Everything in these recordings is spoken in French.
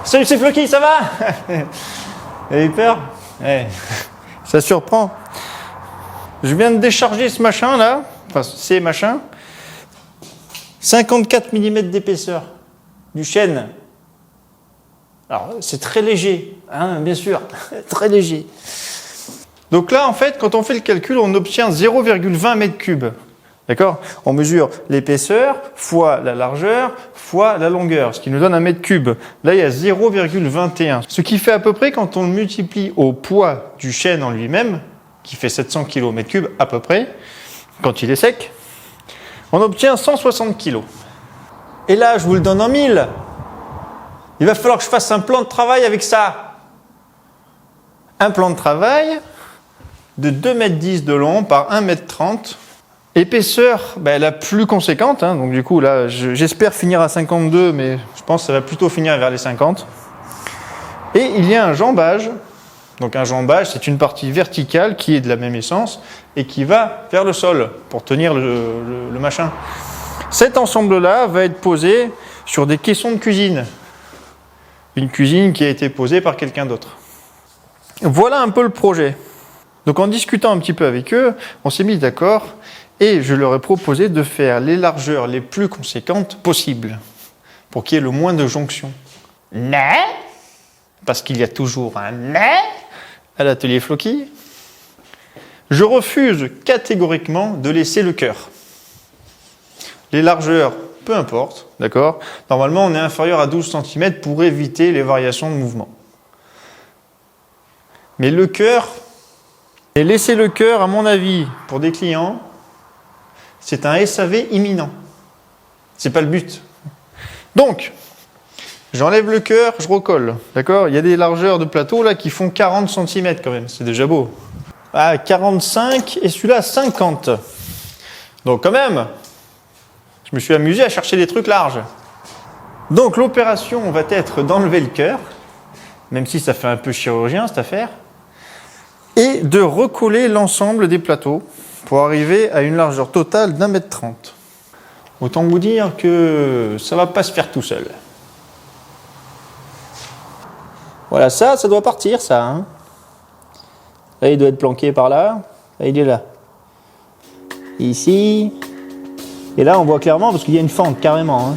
Salut, c'est Floki, ça va? Vous avez eu peur? Ouais. Ça surprend. Je viens de décharger ce machin là, enfin ces machins. 54 mm d'épaisseur du chêne. Alors c'est très léger, hein, bien sûr, très léger. Donc là en fait, quand on fait le calcul, on obtient 0,20 mètres cubes. D'accord? On mesure l'épaisseur fois la largeur fois la longueur, ce qui nous donne un mètre cube. Là, il y a 0,21. Ce qui fait à peu près, quand on le multiplie au poids du chêne en lui-même, qui fait 700 kg mètre cube à peu près, quand il est sec, on obtient 160 kg. Et là, je vous le donne en 1000. Il va falloir que je fasse un plan de travail avec ça. Un plan de travail de 2,10 m de long par 1,30 m. Épaisseur, la plus conséquente, hein, donc du coup là j'espère finir à 52, mais je pense que ça va plutôt finir vers les 50. Et il y a un jambage, donc un jambage c'est une partie verticale qui est de la même essence et qui va vers le sol pour tenir le machin. Cet ensemble-là va être posé sur des caissons de cuisine, une cuisine qui a été posée par quelqu'un d'autre. Voilà un peu le projet. Donc en discutant un petit peu avec eux, on s'est mis d'accord. Et je leur ai proposé de faire les largeurs les plus conséquentes possibles pour qu'il y ait le moins de jonctions. Mais, parce qu'il y a toujours un mais à l'atelier Floki, je refuse catégoriquement de laisser le cœur. Les largeurs, peu importe, d'accord? Normalement, on est inférieur à 12 cm pour éviter les variations de mouvement. Mais le cœur, et laisser le cœur, à mon avis, pour des clients, c'est un SAV imminent. C'est pas le but. Donc, j'enlève le cœur, je recolle. D'accord? Il y a des largeurs de plateau là qui font 40 cm quand même. C'est déjà beau. Ah, 45 et celui-là 50. Donc quand même, je me suis amusé à chercher des trucs larges. Donc l'opération va être d'enlever le cœur, même si ça fait un peu chirurgien cette affaire, et de recoller l'ensemble des plateaux pour arriver à une largeur totale d'1,30 m. Autant vous dire que ça ne va pas se faire tout seul. Voilà, ça doit partir, ça. Hein. Là, il doit être planqué par là. Là, il est là. Ici. Et là, on voit clairement, parce qu'il y a une fente, carrément. Hein.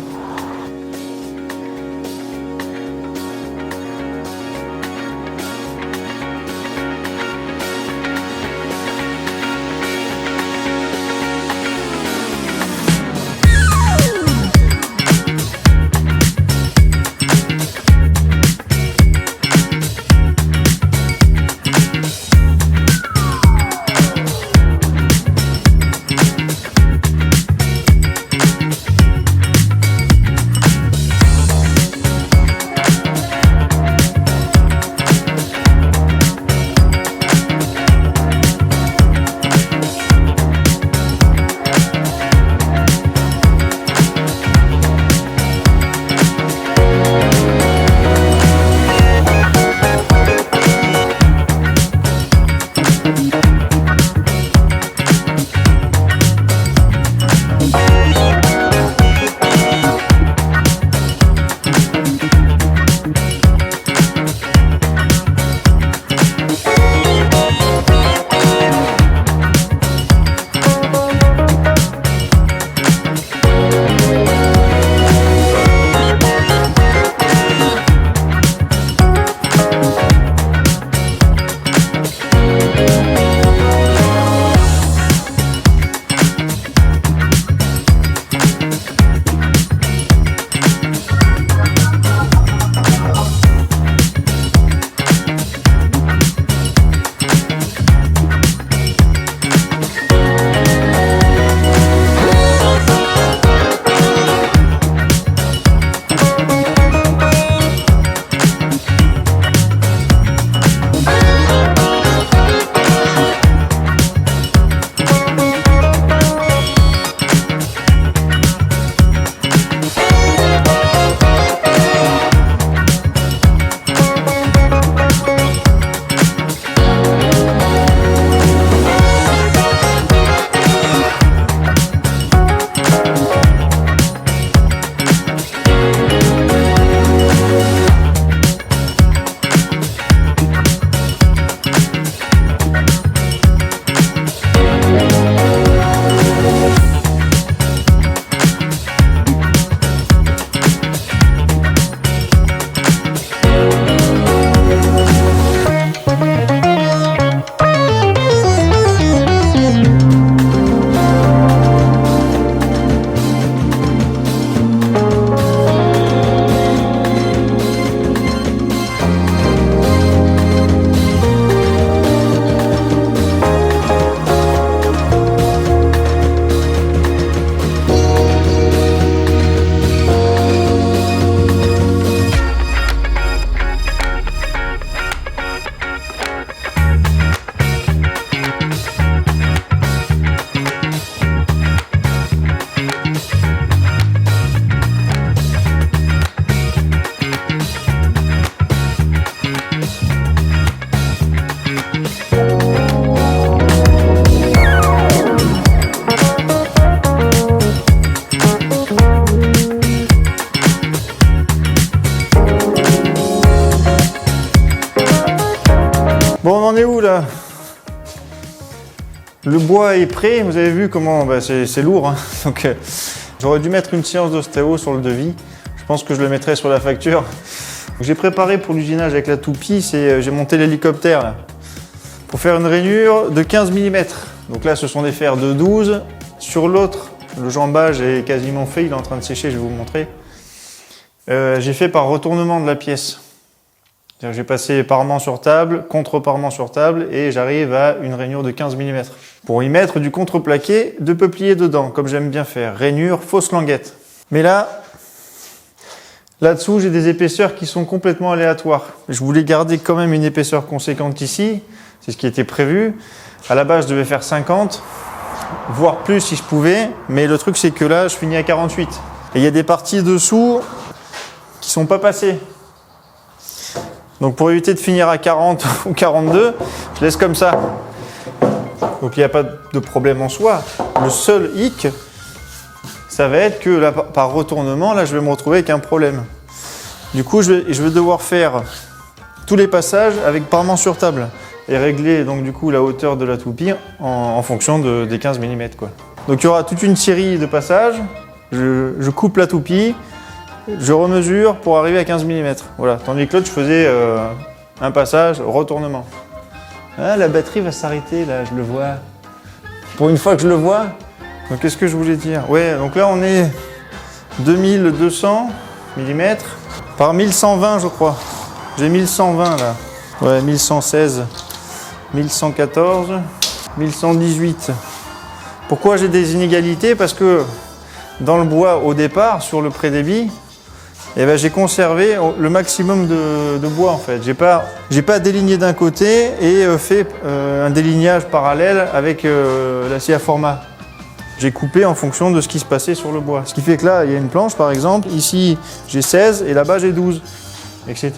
Bon, on en est où là? Le bois est prêt, vous avez vu comment c'est lourd, hein. Donc j'aurais dû mettre une séance d'ostéo sur le devis. Je pense que je le mettrai sur la facture. J'ai préparé pour l'usinage avec la toupie, j'ai monté l'hélicoptère là, pour faire une rainure de 15 mm. Donc là ce sont des fers de 12. Sur l'autre, le jambage est quasiment fait, il est en train de sécher, je vais vous montrer. J'ai fait par retournement de la pièce. J'ai passé parement sur table, contre-parement sur table et j'arrive à une rainure de 15 mm. Pour y mettre du contreplaqué de peuplier dedans, comme j'aime bien faire. Rainure, fausse languette. Mais là-dessous, j'ai des épaisseurs qui sont complètement aléatoires. Je voulais garder quand même une épaisseur conséquente ici. C'est ce qui était prévu. À la base, je devais faire 50, voire plus si je pouvais. Mais le truc, c'est que là, je finis à 48. Et il y a des parties dessous qui sont pas passées. Donc pour éviter de finir à 40 ou 42, je laisse comme ça. Donc il n'y a pas de problème en soi. Le seul hic, ça va être que là, par retournement, là je vais me retrouver avec un problème. Du coup, je vais devoir faire tous les passages avec parement sur table et régler donc du coup la hauteur de la toupie en fonction des 15 mm quoi. Donc il y aura toute une série de passages. Je coupe la toupie. Je remesure pour arriver à 15 mm. Voilà. Tandis que l'autre, je faisais un passage, retournement. Ah, la batterie va s'arrêter, là, je le vois. Pour une fois que je le vois. Donc, qu'est-ce que je voulais dire? Ouais, donc là, on est 2200 mm par 1120, je crois. J'ai 1120, là. Ouais, 1116, 1114, 1118. Pourquoi j'ai des inégalités? Parce que dans le bois, au départ, sur le prédébit, eh ben, j'ai conservé le maximum de bois en fait. J'ai pas déligné d'un côté et fait un délignage parallèle avec l'acier à format. J'ai coupé en fonction de ce qui se passait sur le bois. Ce qui fait que là, il y a une planche par exemple, ici j'ai 16 et là-bas j'ai 12, etc.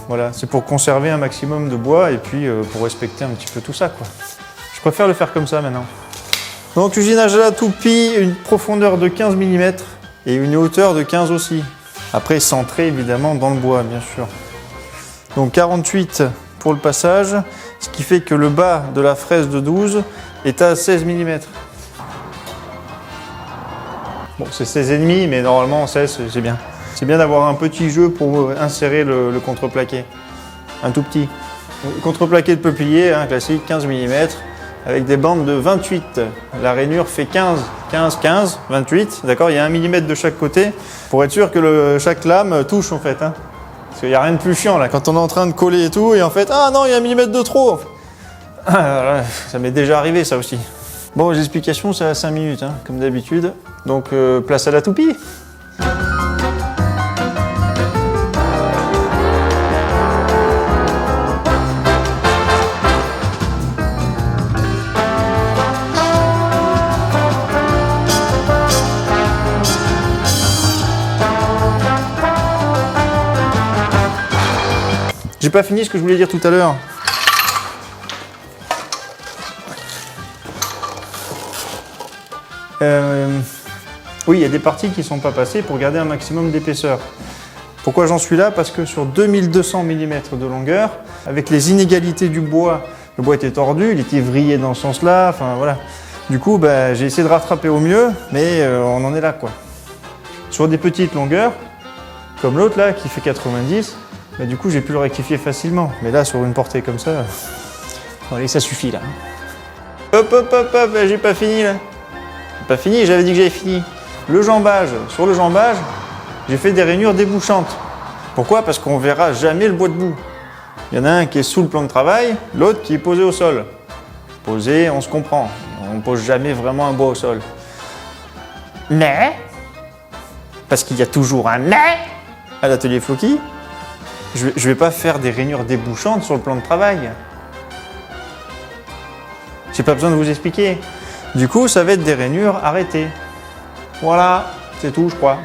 Voilà, c'est pour conserver un maximum de bois et puis pour respecter un petit peu tout ça quoi. Je préfère le faire comme ça maintenant. Donc usinage à la toupie, une profondeur de 15 mm et une hauteur de 15 aussi. Après centré évidemment dans le bois bien sûr. Donc 48 pour le passage, ce qui fait que le bas de la fraise de 12 est à 16 mm. Bon c'est 16,5 mais normalement 16 c'est bien. C'est bien d'avoir un petit jeu pour insérer le contreplaqué. Un tout petit. Contreplaqué de peuplier, hein, classique 15 mm. Avec des bandes de 28. La rainure fait 15, 15, 15, 28. D'accord, il y a 1 mm de chaque côté pour être sûr que chaque lame touche en fait. Hein. Parce qu'il n'y a rien de plus chiant là. Quand on est en train de coller et tout, et en fait, ah non, il y a 1 mm de trop. Ça m'est déjà arrivé ça aussi. Bon, les explications, c'est à 5 minutes, hein, comme d'habitude. Donc, place à la toupie. J'ai pas fini ce que je voulais dire tout à l'heure. Oui, il y a des parties qui ne sont pas passées pour garder un maximum d'épaisseur. Pourquoi j'en suis là? Parce que sur 2200 mm de longueur, avec les inégalités du bois, le bois était tordu, il était vrillé dans ce sens-là, enfin voilà. Du coup, j'ai essayé de rattraper au mieux, mais on en est là quoi. Sur des petites longueurs, comme l'autre là qui fait 90, du coup j'ai pu le rectifier facilement. Mais là sur une portée comme ça, allez, ça suffit là. Hop hop hop hop, j'ai pas fini là. J'ai pas fini, j'avais dit que j'avais fini. Le jambage, sur le jambage, j'ai fait des rainures débouchantes. Pourquoi? Parce qu'on verra jamais le bois debout. Il y en a un qui est sous le plan de travail, l'autre qui est posé au sol. Posé, on se comprend. On ne pose jamais vraiment un bois au sol. Mais, parce qu'il y a toujours un mais à l'atelier Floki, je vais pas faire des rainures débouchantes sur le plan de travail. J'ai pas besoin de vous expliquer. Du coup, ça va être des rainures arrêtées. Voilà, c'est tout, je crois.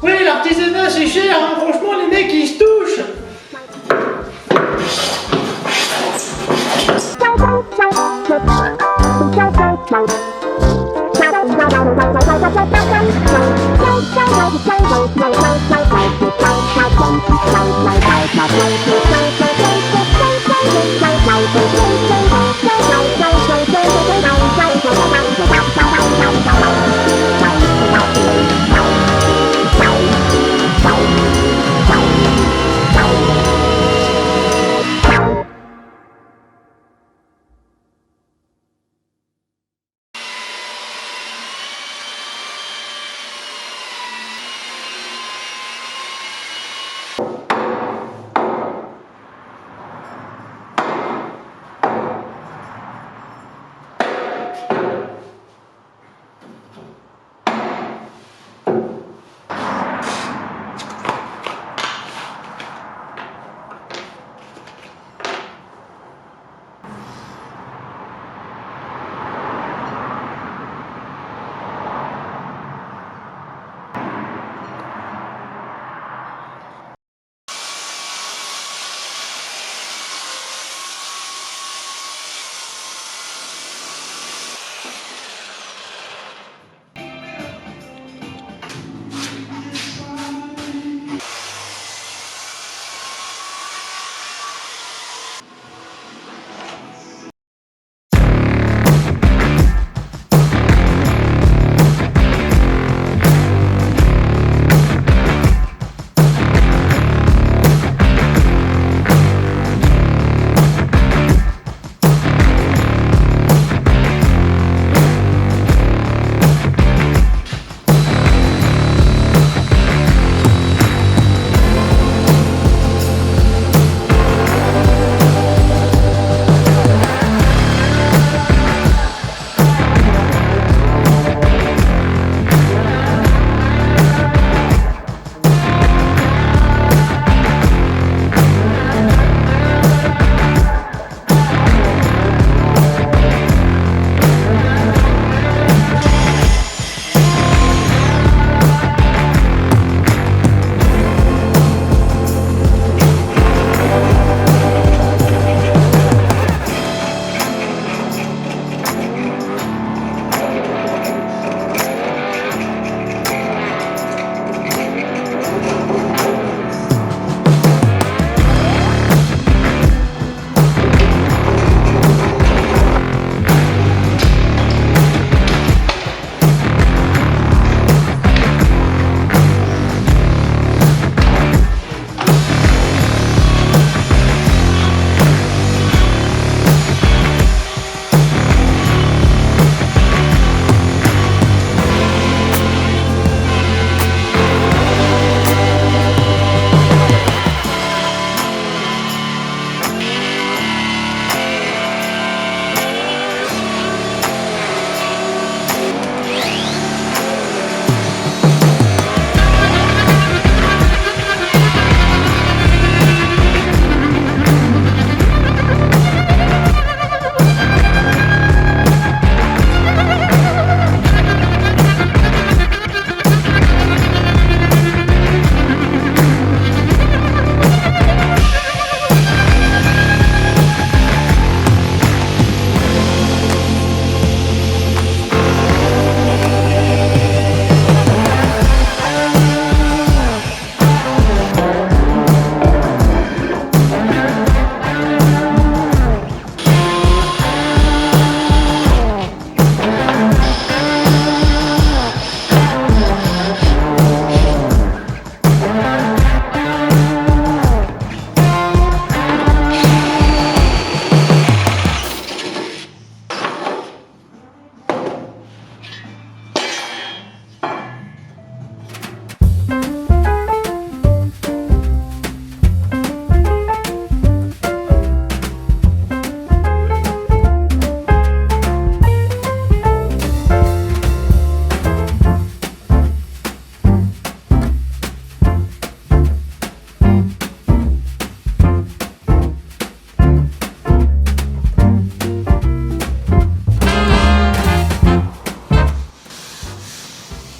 Oui, l'artisanat c'est cher, hein. Franchement les mecs ils se touchent.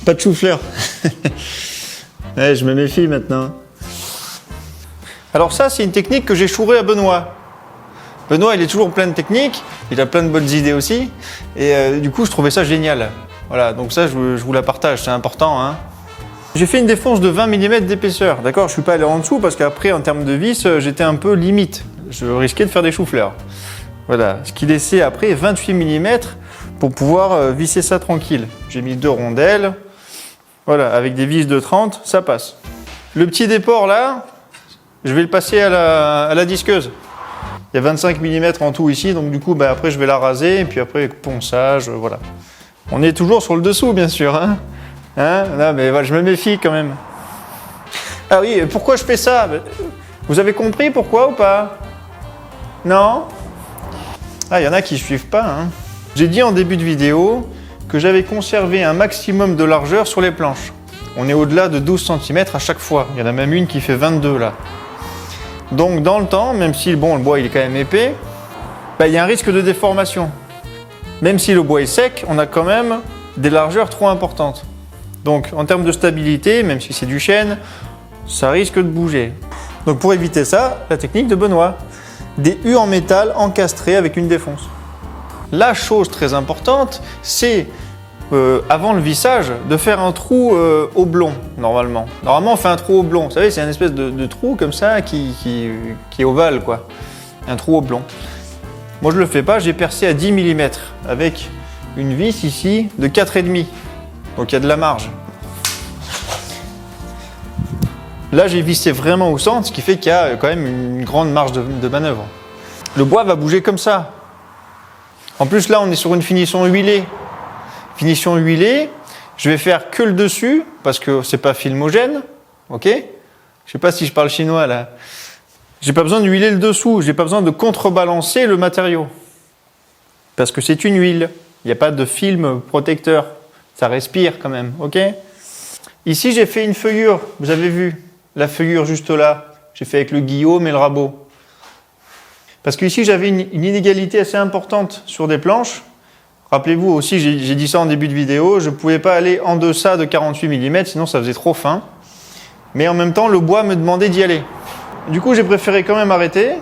Pas de chou-fleur. Ouais, je me méfie maintenant. Alors ça, c'est une technique que j'ai chourée à Benoît. Benoît, il est toujours plein de techniques, il a plein de bonnes idées aussi, et du coup, je trouvais ça génial. Voilà, donc ça, je vous la partage, c'est important. Hein. J'ai fait une défonce de 20 mm d'épaisseur, d'accord? Je ne suis pas allé en dessous parce qu'après, en termes de vis, j'étais un peu limite. Je risquais de faire des choux-fleurs. Voilà, ce qui laissait après 28 mm pour pouvoir visser ça tranquille. J'ai mis 2 rondelles, voilà, avec des vis de 30, ça passe. Le petit déport là, je vais le passer à la disqueuse. Il y a 25 mm en tout ici, donc du coup, bah, après je vais la raser, et puis après ponçage, voilà. On est toujours sur le dessous, bien sûr. Hein, non, mais voilà, je me méfie quand même. Ah oui, pourquoi je fais ça? Vous avez compris pourquoi ou pas? Non? Ah, il y en a qui ne suivent pas. Hein. J'ai dit en début de vidéo que j'avais conservé un maximum de largeur sur les planches. On est au-delà de 12 cm à chaque fois. Il y en a même une qui fait 22 là. Donc dans le temps, même si bon, le bois il est quand même épais, bah, il y a un risque de déformation. Même si le bois est sec, on a quand même des largeurs trop importantes. Donc en termes de stabilité, même si c'est du chêne, ça risque de bouger. Donc pour éviter ça, la technique de Benoît. Des hues en métal encastrées avec une défonce. La chose très importante, c'est avant le vissage, de faire un trou oblong, normalement. Normalement, on fait un trou oblong. Vous savez, c'est une espèce de trou comme ça qui est ovale, quoi. Un trou oblong. Moi, je le fais pas, j'ai percé à 10 mm avec une vis ici de 4,5. Donc, il y a de la marge. Là, j'ai vissé vraiment au centre, ce qui fait qu'il y a quand même une grande marge de manœuvre. Le bois va bouger comme ça. En plus, là, on est sur une finition huilée. Finition huilée, je vais faire que le dessus, parce que c'est pas filmogène, ok? Je sais pas si je parle chinois, là. J'ai pas besoin de huiler le dessous, j'ai pas besoin de contrebalancer le matériau. Parce que c'est une huile, il n'y a pas de film protecteur. Ça respire quand même, ok? Ici, j'ai fait une feuillure, vous avez vu, la feuillure juste là. J'ai fait avec le guillaume et le rabot. Parce qu'ici, j'avais une inégalité assez importante sur des planches. Rappelez-vous aussi, j'ai dit ça en début de vidéo, je ne pouvais pas aller en deçà de 48 mm, sinon ça faisait trop fin. Mais en même temps, le bois me demandait d'y aller. Du coup, j'ai préféré quand même arrêter.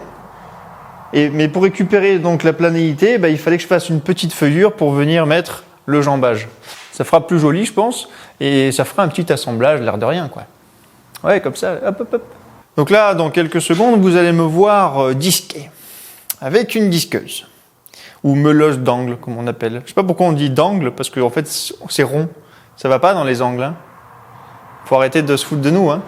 Mais pour récupérer donc la planéité, bah, il fallait que je fasse une petite feuillure pour venir mettre le jambage. Ça fera plus joli, je pense, et ça fera un petit assemblage, l'air de rien, quoi. Ouais, comme ça, hop, hop, hop. Donc là, dans quelques secondes, vous allez me voir disquer avec une disqueuse. Ou meuleuse d'angle, comme on appelle. Je ne sais pas pourquoi on dit d'angle, parce qu'en fait, c'est rond. Ça ne va pas dans les angles. Hein. Faut arrêter de se foutre de nous. Hein.